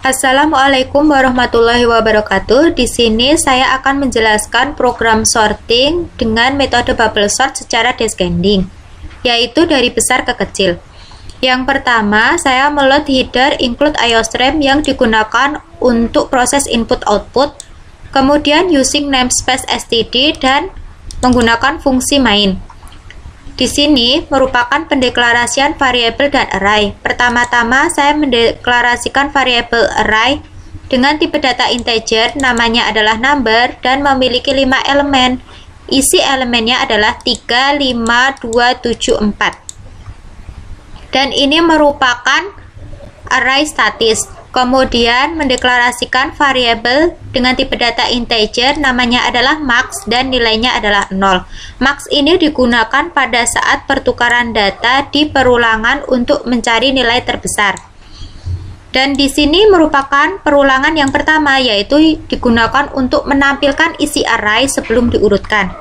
Assalamualaikum warahmatullahi wabarakatuh. Di sini saya akan menjelaskan program sorting dengan metode bubble sort secara descending, yaitu dari besar ke kecil. Yang pertama, saya meload header include IOStream yang digunakan untuk proses input-output, kemudian using namespace std dan menggunakan fungsi main. Di sini merupakan pendeklarasian variabel dan array. Pertama-tama saya mendeklarasikan variabel array dengan tipe data integer, namanya adalah number dan memiliki 5 elemen. Isi elemennya adalah 3, 5, 2, 7, 4. Dan ini merupakan array statis. Kemudian mendeklarasikan variabel dengan tipe data integer, namanya adalah max dan nilainya adalah 0. Max ini digunakan pada saat pertukaran data di perulangan untuk mencari nilai terbesar. Dan di sini merupakan perulangan yang pertama, yaitu digunakan untuk menampilkan isi array sebelum diurutkan.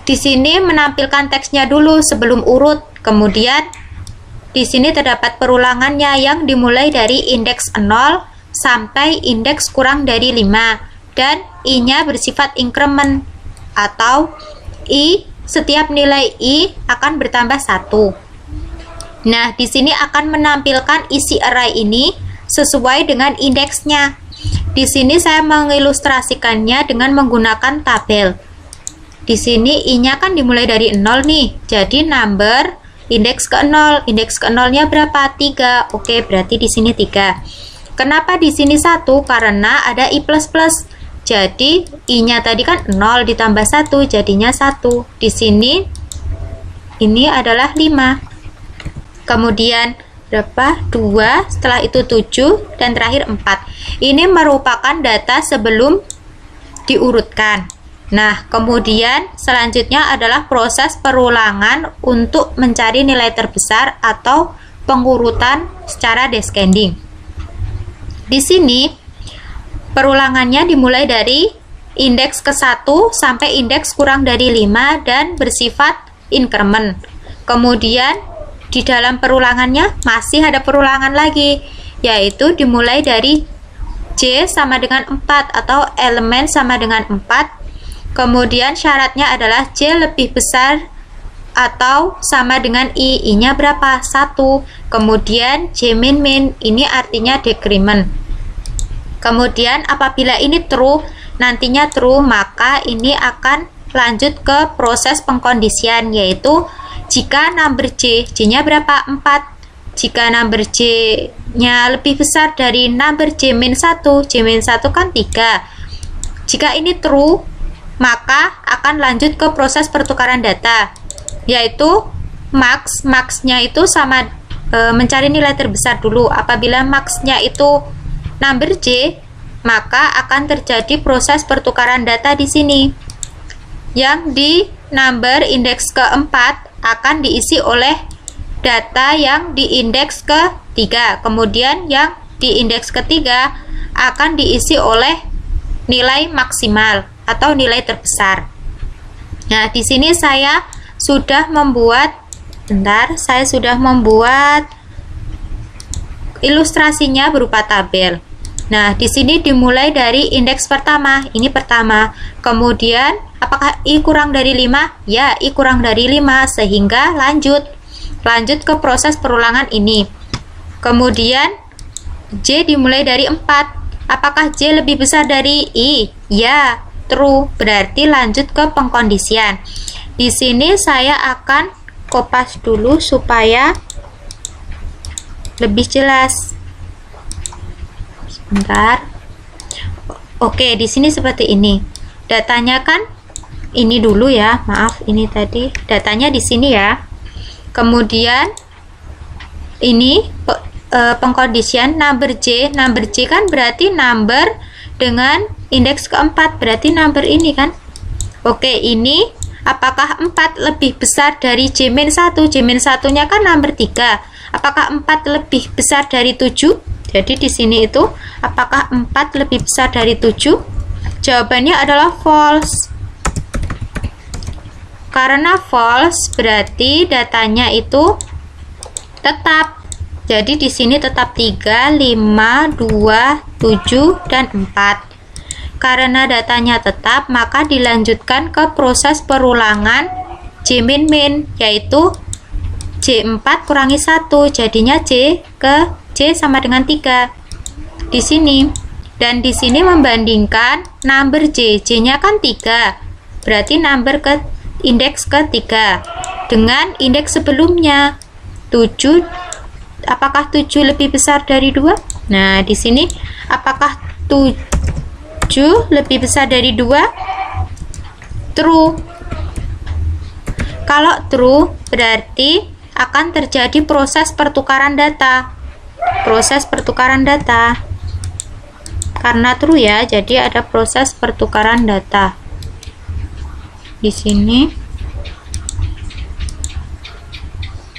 Di sini menampilkan teksnya dulu sebelum urut, kemudian di sini terdapat perulangannya yang dimulai dari indeks 0 sampai indeks kurang dari 5 dan i-nya bersifat increment atau setiap nilai i akan bertambah 1. Nah, di sini akan menampilkan isi array ini sesuai dengan indeksnya. Di sini saya mengilustrasikannya dengan menggunakan tabel. Di sini i-nya kan dimulai dari 0 nih. Jadi number indeks ke 0, indeks ke 0-nya berapa? 3. Oke, berarti di sini 3. Kenapa di sini 1? Karena ada i++. Jadi i-nya tadi kan 0 ditambah 1 jadinya 1. Di sini ini adalah 5. Kemudian berapa? 2, setelah itu 7 dan terakhir 4. Ini merupakan data sebelum diurutkan. Nah, kemudian selanjutnya adalah proses perulangan untuk mencari nilai terbesar atau pengurutan secara descending. Di sini perulangannya dimulai dari indeks ke 1 sampai indeks kurang dari 5 dan bersifat increment. Kemudian di dalam perulangannya masih ada perulangan lagi, yaitu dimulai dari J sama dengan 4 atau elemen sama dengan 4. Kemudian syaratnya adalah J lebih besar atau sama dengan I. I-nya berapa? 1. Kemudian J min min, ini artinya decrement. Kemudian apabila ini true, nantinya true, maka ini akan lanjut ke proses pengkondisian, yaitu jika number J-nya berapa? 4. Jika number J-nya lebih besar dari number J min 1, J min 1 kan 3. Jika ini true, maka akan lanjut ke proses pertukaran data, yaitu max-nya itu sama mencari nilai terbesar dulu. Apabila max-nya itu number J, maka akan terjadi proses pertukaran data di sini. Yang di number indeks keempat akan diisi oleh data yang di indeks ketiga. Kemudian yang di indeks ketiga akan diisi oleh nilai maksimal atau nilai terbesar. Nah, di sini saya sudah membuat ilustrasinya berupa tabel. Nah, di sini dimulai dari indeks pertama. Ini pertama. Kemudian, apakah i kurang dari 5? Ya, i kurang dari 5, sehingga lanjut ke proses perulangan ini. Kemudian J dimulai dari 4. Apakah J lebih besar dari i? Ya, true, berarti lanjut ke pengkondisian. Di sini saya akan kopas dulu supaya lebih jelas. Sebentar. Oke, di sini seperti ini. Datanya kan ini dulu ya, maaf, ini tadi datanya di sini ya. Kemudian ini pengkondisian number J kan berarti number dengan indeks keempat, berarti number ini kan. Oke, ini apakah 4 lebih besar dari J min 1? J min 1-nya kan number 3. Apakah 4 lebih besar dari 7? Jadi di sini itu apakah 4 lebih besar dari 7? Jawabannya adalah false. Karena false berarti datanya itu tetap Jadi di sini tetap 3, 5, 2, 7, dan 4. Karena datanya tetap, maka dilanjutkan ke proses perulangan J-min, yaitu J4 kurangi 1, jadinya J sama dengan 3 di sini. Dan di sini membandingkan number J-nya kan 3, berarti number ke indeks ketiga dengan indeks sebelumnya 7. Apakah 7 lebih besar dari 2? Nah, di sini apakah 7 lebih besar dari 2? True. Kalau true, berarti akan terjadi proses pertukaran data. Karena true ya, jadi ada proses pertukaran data. Di sini,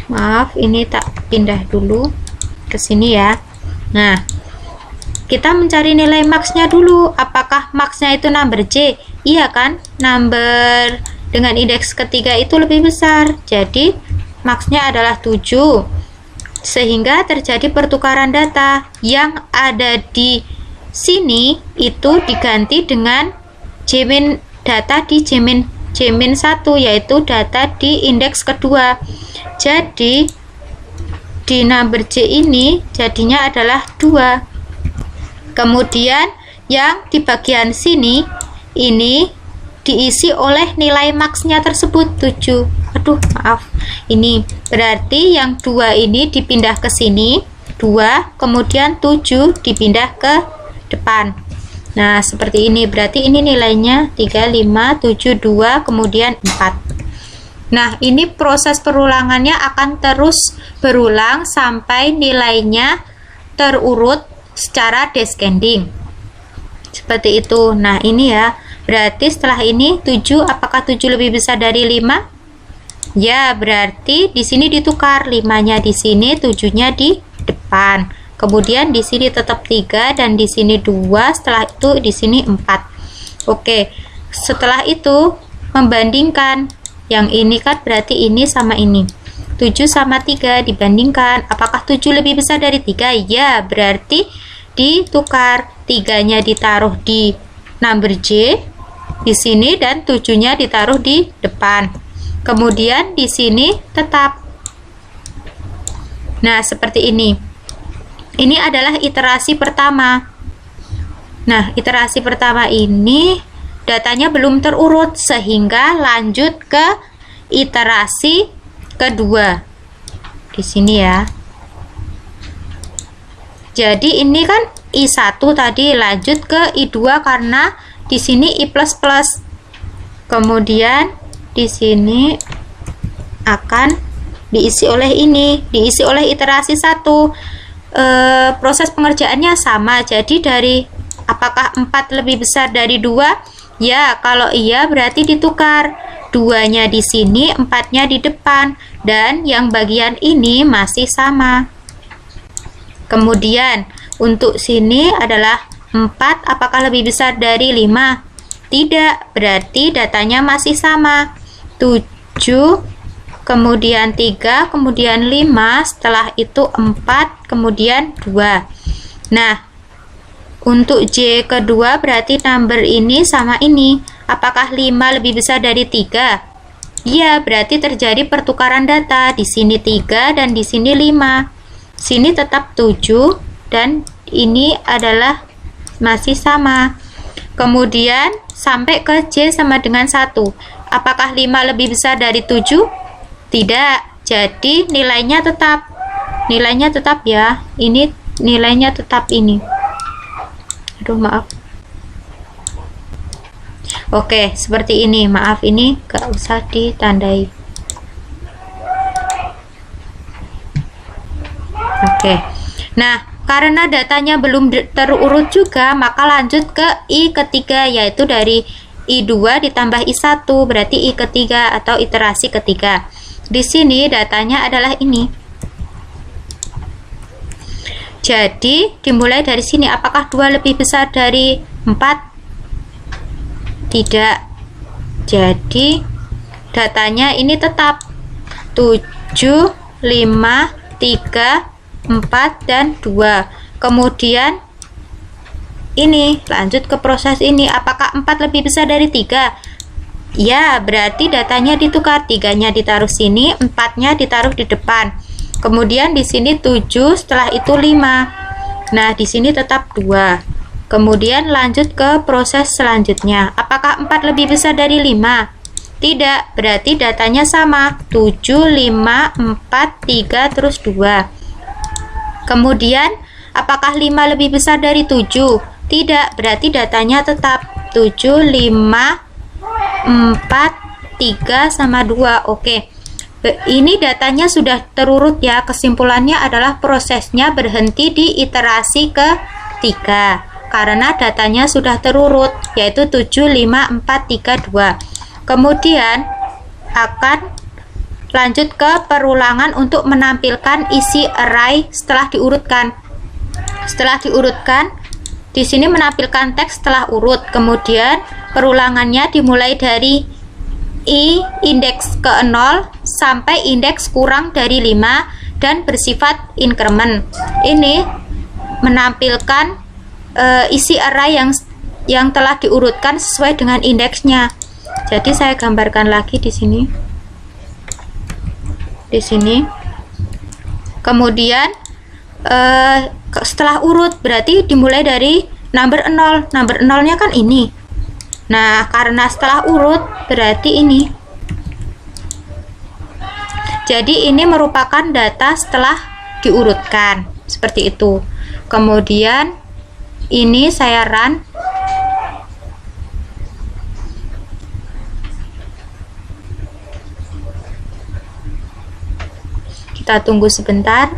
maaf, ini tak pindah dulu ke sini ya. Nah, kita mencari nilai max-nya dulu. Apakah max-nya itu number J? Iya kan? Number dengan indeks ketiga itu lebih besar. Jadi, max-nya adalah 7. Sehingga terjadi pertukaran data. Yang ada di sini itu diganti dengan data di J-1, yaitu data di indeks kedua. Jadi, di number J ini jadinya adalah 2. Kemudian yang di bagian sini ini diisi oleh nilai max-nya tersebut 7. Aduh, maaf. Ini berarti yang 2 ini dipindah ke sini, 2, kemudian 7 dipindah ke depan. Nah, seperti ini. Berarti ini nilainya 3, 5, 7, 2, kemudian 4. Nah, ini proses perulangannya akan terus berulang sampai nilainya terurut secara descending. Seperti itu. Nah, ini ya. Berarti setelah ini 7, apakah 7 lebih besar dari 5? Ya, berarti di sini ditukar. 5-nya di sini, 7-nya di depan. Kemudian di sini tetap 3 dan di sini 2, setelah itu di sini 4. Oke. Setelah itu membandingkan. Yang ini kan berarti ini sama ini. 7 sama 3 dibandingkan. Apakah 7 lebih besar dari 3? Ya, berarti ditukar. 3-nya ditaruh di number J di sini dan 7-nya ditaruh di depan. Kemudian di sini tetap. Nah, seperti ini. Ini adalah iterasi pertama. Nah, iterasi pertama ini datanya belum terurut sehingga lanjut ke iterasi kedua. Di sini ya. Jadi ini kan I1 tadi lanjut ke I2 karena di sini I++. Kemudian di sini akan diisi oleh ini, diisi oleh iterasi 1. Proses pengerjaannya sama. Jadi dari apakah 4 lebih besar dari 2? Ya, kalau iya berarti ditukar. 2-nya di sini, 4-nya di depan. Dan yang bagian ini masih sama. Kemudian, untuk sini adalah 4, apakah lebih besar dari 5? Tidak, berarti datanya masih sama. 7, kemudian 3, kemudian 5, setelah itu 4, kemudian 2. Nah, untuk J kedua berarti number ini sama ini. Apakah 5 lebih besar dari 3? Iya, berarti terjadi pertukaran data. Di sini 3 dan di sini 5. Sini tetap 7 dan ini adalah masih sama. Kemudian sampai ke J sama dengan 1. Apakah 5 lebih besar dari 7? Tidak. Jadi nilainya tetap. Nilainya tetap ya. Ini nilainya tetap ini. Aduh, maaf. Oke, seperti ini. Maaf, ini gak usah ditandai. Oke. Nah, karena datanya belum terurut juga, maka lanjut ke I ketiga, yaitu dari I2 ditambah I1, berarti I ketiga atau iterasi ketiga. Di sini datanya adalah ini. Jadi, dimulai dari sini. Apakah 2 lebih besar dari 4? Tidak. Jadi, datanya ini tetap 7, 5, 3, 4, dan 2. Kemudian ini lanjut ke proses ini. Apakah 4 lebih besar dari 3? Ya, berarti datanya ditukar. 3-nya ditaruh sini, 4-nya ditaruh di depan. Kemudian di sini 7, setelah itu 5. Nah, di sini tetap 2. Kemudian lanjut ke proses selanjutnya. Apakah 4 lebih besar dari 5? Tidak, berarti datanya sama. 7, 5, 4, 3, terus 2. Kemudian, apakah 5 lebih besar dari 7? Tidak, berarti datanya tetap 7, 5, 4, 3, sama 2. Oke, ini datanya sudah terurut ya. Kesimpulannya adalah prosesnya berhenti di iterasi ketiga karena datanya sudah terurut, yaitu 7, 5, 4, 3, 2. Kemudian akan lanjut ke perulangan untuk menampilkan isi array setelah diurutkan. Setelah diurutkan, di sini menampilkan teks setelah urut. Kemudian perulangannya dimulai dari i indeks ke 0 sampai indeks kurang dari 5 dan bersifat increment. Ini menampilkan isi array yang telah diurutkan sesuai dengan indeksnya. Jadi saya gambarkan lagi di sini. Di sini. Kemudian setelah urut berarti dimulai dari number 0. Number 0-nya kan ini. Nah, karena setelah urut berarti ini. Jadi ini merupakan data setelah diurutkan. Seperti itu. Kemudian ini saya run. Kita tunggu sebentar.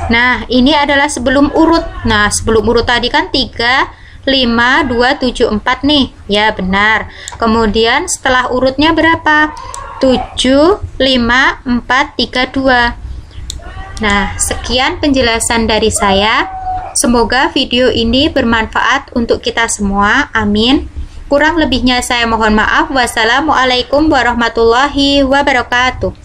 Nah, ini adalah sebelum urut. Nah, sebelum urut tadi kan 3, 5, 2, 7, 4 nih. Ya, benar. Kemudian setelah urutnya berapa? 7, 5, 4, 3, 2. Nah, sekian penjelasan dari saya. Semoga video ini bermanfaat untuk kita semua. Amin. Kurang lebihnya saya mohon maaf. Wassalamualaikum warahmatullahi wabarakatuh.